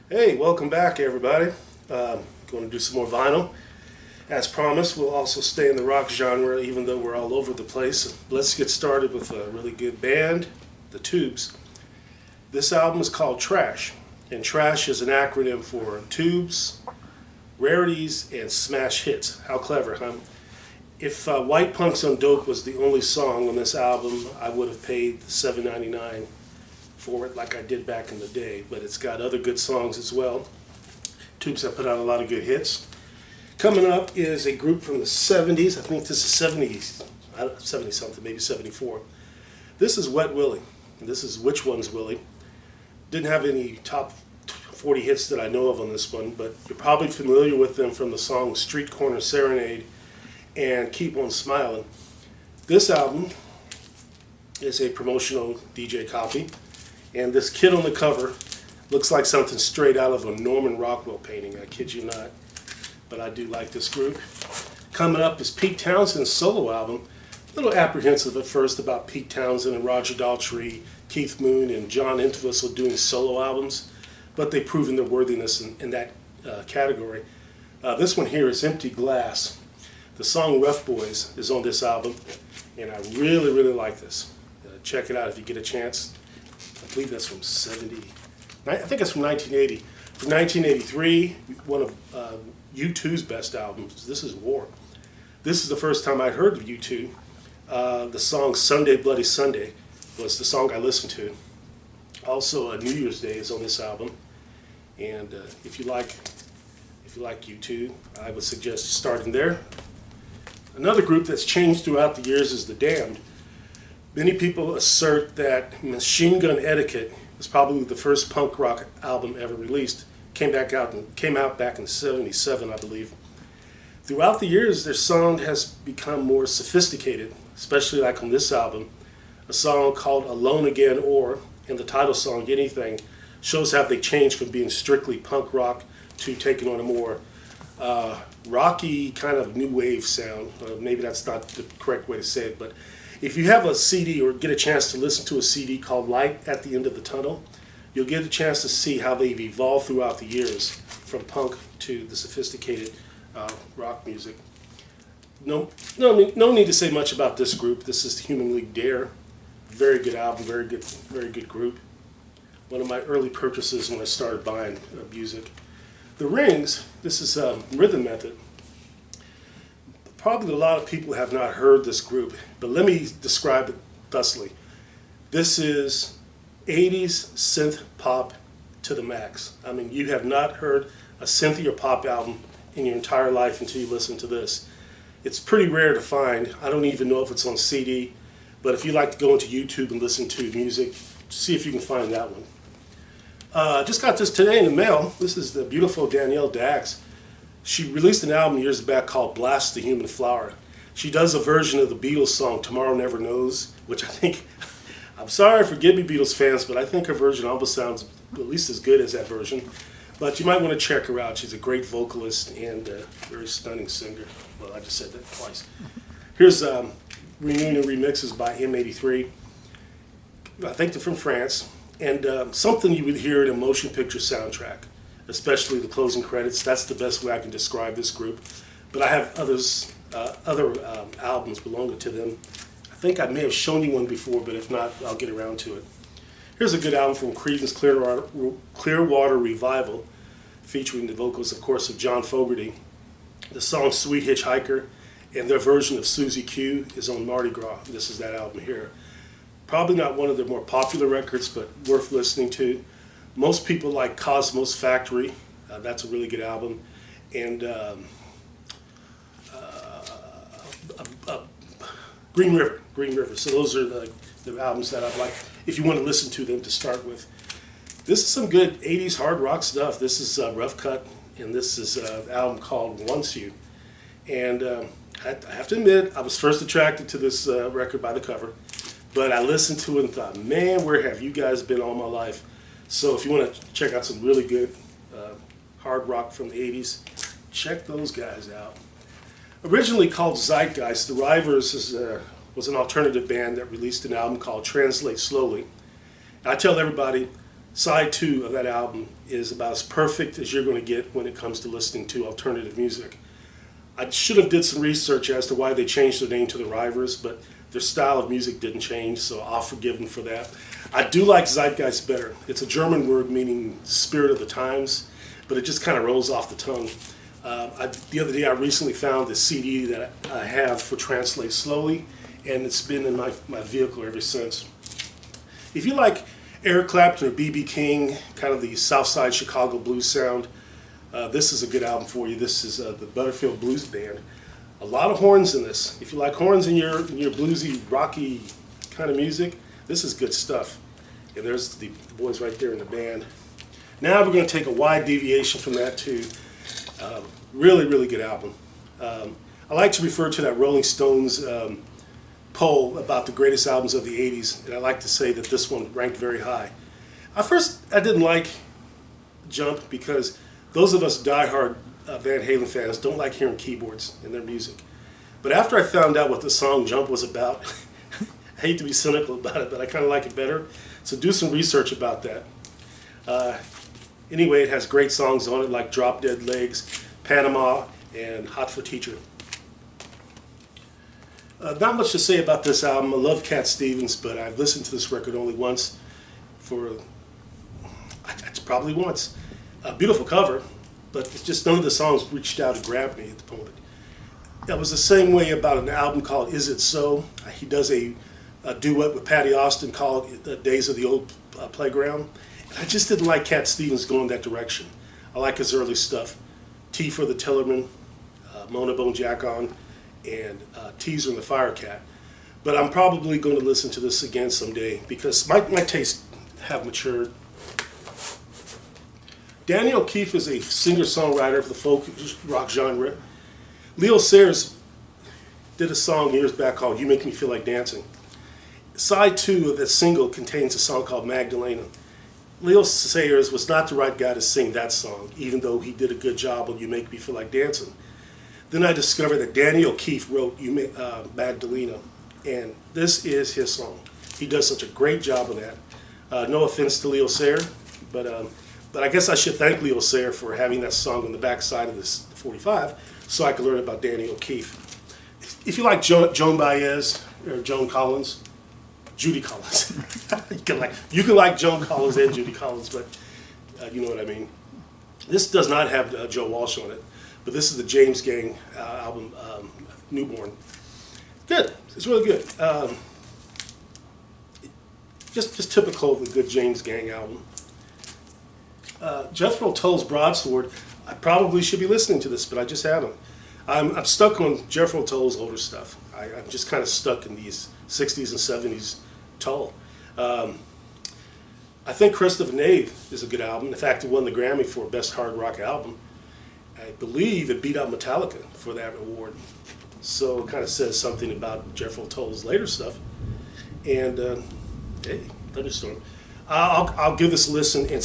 Hey, welcome back, everybody. Going to do some more vinyl. As promised, we'll also stay in the rock genre, even though we're all over the place. Let's get started with a really good band, The Tubes. This album is called Trash, and Trash is an acronym for Tubes, Rarities, and Smash Hits. How clever, huh? If White Punks on Dope was the only song on this album, I would have paid $7.99 for it like I did back in the day, but it's got other good songs as well. Tubes have put out a lot of good hits. Coming up is a group from the 70s. I think this is 70 something, maybe 74. This is Wet Willie. And this is Which One's Willie. Didn't have any top 40 hits that I know of on this one, but you're probably familiar with them from the song Street Corner Serenade and Keep On Smiling. This album is a promotional DJ copy, and this kid on the cover looks like something straight out of a Norman Rockwell painting. I kid you not, but I do like this group. Coming up is Pete Townsend's solo album. A little apprehensive at first about Pete Townsend and Roger Daltrey, Keith Moon, and John Entwistle doing solo albums, but they've proven their worthiness in that category. This one here is Empty Glass. The song Rough Boys is on this album, and I really, really like this. Check it out if you get a chance. I believe that's from 70. I think it's from 1980. From 1983, one of U2's best albums. This is War. This is the first time I heard of U2. The song Sunday Bloody Sunday was the song I listened to. Also, New Year's Day is on this album. And if you like U2, I would suggest starting there. Another group that's changed throughout the years is The Damned. Many people assert that Machine Gun Etiquette was probably the first punk rock album ever released. Came out back in '77, I believe. Throughout the years, their sound has become more sophisticated, especially like on this album. A song called Alone Again and the title song Anything shows how they changed from being strictly punk rock to taking on a more rocky kind of new wave sound. Maybe that's not the correct way to say it, but if you have a CD or get a chance to listen to a CD called Light at the End of the Tunnel, you'll get a chance to see how they've evolved throughout the years from punk to the sophisticated rock music. No need to say much about this group. This is the Human League Dare. Very good album, very good group. One of my early purchases when I started buying music. The Rings, this is Rhythm Method. Probably a lot of people have not heard this group, but let me describe it thusly. This is 80s synth pop to the max. I mean, you have not heard a synth or pop album in your entire life until you listen to this. It's pretty rare to find. I don't even know if it's on CD, but if you like to go into YouTube and listen to music, see if you can find that one. Just got this today in the mail. This is the beautiful Danielle Dax. She released an album years back called Blast the Human Flower. She does a version of the Beatles song Tomorrow Never Knows, which I think, I'm sorry, forgive me Beatles fans, but I think her version almost sounds at least as good as that version. But you might want to check her out. She's a great vocalist and a very stunning singer. Well, I just said that twice. Here's Reunion Remixes by M83. I think they're from France. And something you would hear in a motion picture soundtrack, especially the closing credits. That's the best way I can describe this group. But I have other albums belonging to them. I think I may have shown you one before, but if not, I'll get around to it. Here's a good album from Creedence Clearwater Revival, featuring the vocals, of course, of John Fogerty. The song Sweet Hitchhiker and their version of Susie Q is on Mardi Gras. This is that album here. Probably not one of their more popular records, but worth listening to. Most people like Cosmos Factory. That's a really good album. And Green River. So those are the albums that I'd like, if you want to listen to them to start with. This is some good 80s hard rock stuff. This is Rough Cut, and this is an album called Wants You. And I have to admit, I was first attracted to this record by the cover. But I listened to it and thought, man, where have you guys been all my life? So if you want to check out some really good hard rock from the 80s, check those guys out. Originally called Zeitgeist, the Rivers was an alternative band that released an album called Translate Slowly. And I tell everybody, Side 2 of that album is about as perfect as you're going to get when it comes to listening to alternative music. I should have did some research as to why they changed their name to the Rivers, but their style of music didn't change, so I'll forgive them for that. I do like Zeitgeist better. It's a German word meaning spirit of the times, but it just kind of rolls off the tongue. The other day I recently found this CD that I have for Translate Slowly, and it's been in my vehicle ever since. If you like Eric Clapton or B.B. King, kind of the Southside Chicago blues sound, this is a good album for you. This is the Butterfield Blues Band. A lot of horns in this. If you like horns in your bluesy, rocky kind of music, this is good stuff. And there's the boys right there in the band. Now we're going to take a wide deviation from that to really, really good album. I like to refer to that Rolling Stones poll about the greatest albums of the 80s, and I like to say that this one ranked very high. At first, I didn't like Jump because those of us diehard Van Halen fans don't like hearing keyboards in their music. But after I found out what the song Jump was about, I hate to be cynical about it, but I kind of like it better. So do some research about that. Anyway, it has great songs on it like Drop Dead Legs, Panama, and Hot for Teacher. Not much to say about this album. I love Cat Stevens, but I've listened to this record only once. It's probably once. A beautiful cover, but it's just none of the songs reached out and grabbed me at the moment. That was the same way about an album called Is It So? He does a duet with Patty Austin called Days of the Old Playground. And I just didn't like Cat Stevens going that direction. I like his early stuff. T for the Tillerman, Mona Bone Jack On, and Teaser and the Firecat. But I'm probably going to listen to this again someday because my tastes have matured. Danielle Keefe is a singer-songwriter of the folk rock genre. Leo Sayers did a song years back called You Make Me Feel Like Dancing. Side 2 of that single contains a song called Magdalena. Leo Sayers was not the right guy to sing that song, even though he did a good job on You Make Me Feel Like Dancing. Then I discovered that Danielle Keefe wrote Magdalena, and this is his song. He does such a great job of that. No offense to Leo Sayers, but I guess I should thank Leo Sayers for having that song on the back side of this 45 so I could learn about Danielle Keefe. If you like Joan Baez or Joan Collins, Judy Collins. you can like Joan Collins and Judy Collins, but you know what I mean. This does not have Joe Walsh on it, but this is the James Gang album, Newborn. Good. It's really good. Just typical of a good James Gang album. Jethro Tull's Broadsword. I probably should be listening to this, but I just haven't. I'm stuck on Jethro Tull's older stuff. I'm just kind of stuck in these 60s and 70s Tull. I think Crest of a Knave is a good album. In fact, it won the Grammy for Best Hard Rock Album. I believe it beat out Metallica for that award. So it kind of says something about Jethro Tull's later stuff. And hey, Thunderstorm. I'll give this a listen, and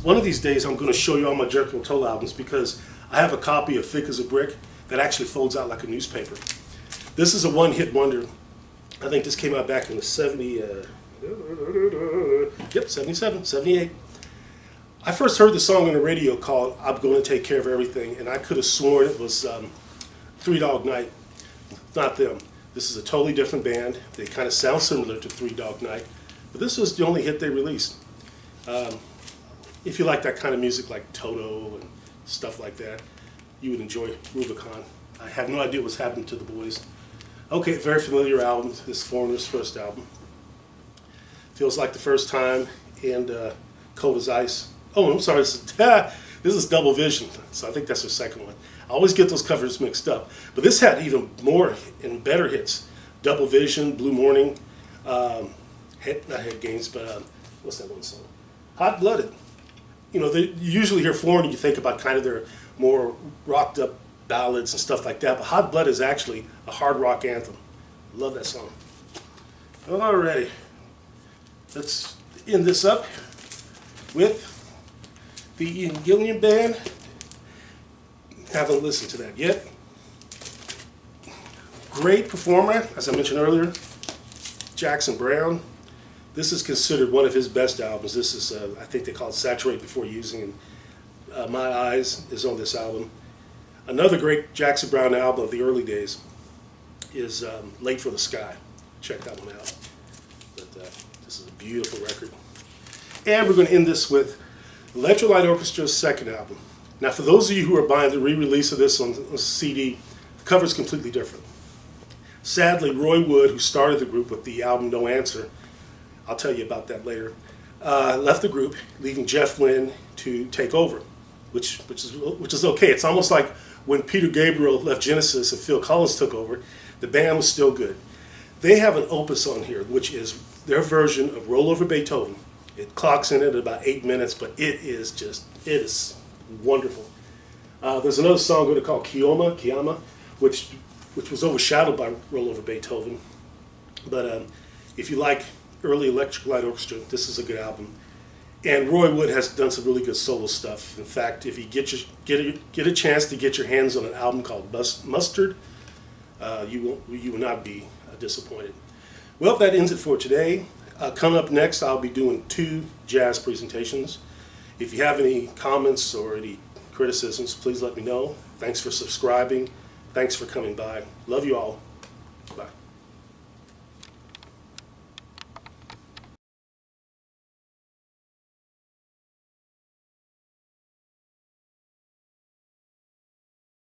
one of these days I'm going to show you all my Jethro Tull albums because I have a copy of Thick as a Brick that actually folds out like a newspaper. This is a one-hit wonder. I think this came out back in the 77, 78. I first heard the song on the radio called I'm Going to Take Care of Everything, and I could have sworn it was Three Dog Night. Not them. This is a totally different band. They kind of sound similar to Three Dog Night. But this was the only hit they released. If you like that kind of music like Toto and stuff like that, you would enjoy Rubicon. I have no idea what's happening to the boys. Okay, very familiar album. This Foreigner's first album. Feels Like the First Time and Cold as Ice. Oh, I'm sorry, this is Double Vision, so I think that's their second one. I always get those covers mixed up. But this had even more and better hits. Double Vision, Blue Morning, not Head Games, but what's that one song? Hot Blooded. You know, you usually hear Foreigner, you think about kind of their more rocked up ballads and stuff like that, but Hot Blood is actually a hard rock anthem. Love that song. Alrighty, let's end this up with the Ian Gillian Band. Haven't listened to that yet. Great performer, as I mentioned earlier, Jackson Browne. This is considered one of his best albums. This is, I think they call it Saturate Before Using, and My Eyes is on this album. Another great Jackson Browne album of the early days is Late for the Sky. Check that one out. But this is a beautiful record. And we're going to end this with Electrolyte Orchestra's second album. Now, for those of you who are buying the re-release of this on CD, the cover is completely different. Sadly, Roy Wood, who started the group with the album No Answer, I'll tell you about that later, left the group, leaving Jeff Lynne to take over, which is okay. It's almost like when Peter Gabriel left Genesis and Phil Collins took over, the band was still good. They have an opus on here, which is their version of Roll Over Beethoven. It clocks in at about 8 minutes, but it is wonderful. There's another song going to call Kiama, which was overshadowed by Roll Over Beethoven. But if you like early Electric Light Orchestra, this is a good album. And Roy Wood has done some really good solo stuff. In fact, if you get a chance to get your hands on an album called Mustard, you will not be disappointed. Well, that ends it for today. Coming up next, I'll be doing 2 jazz presentations. If you have any comments or any criticisms, please let me know. Thanks for subscribing. Thanks for coming by. Love you all. Bye.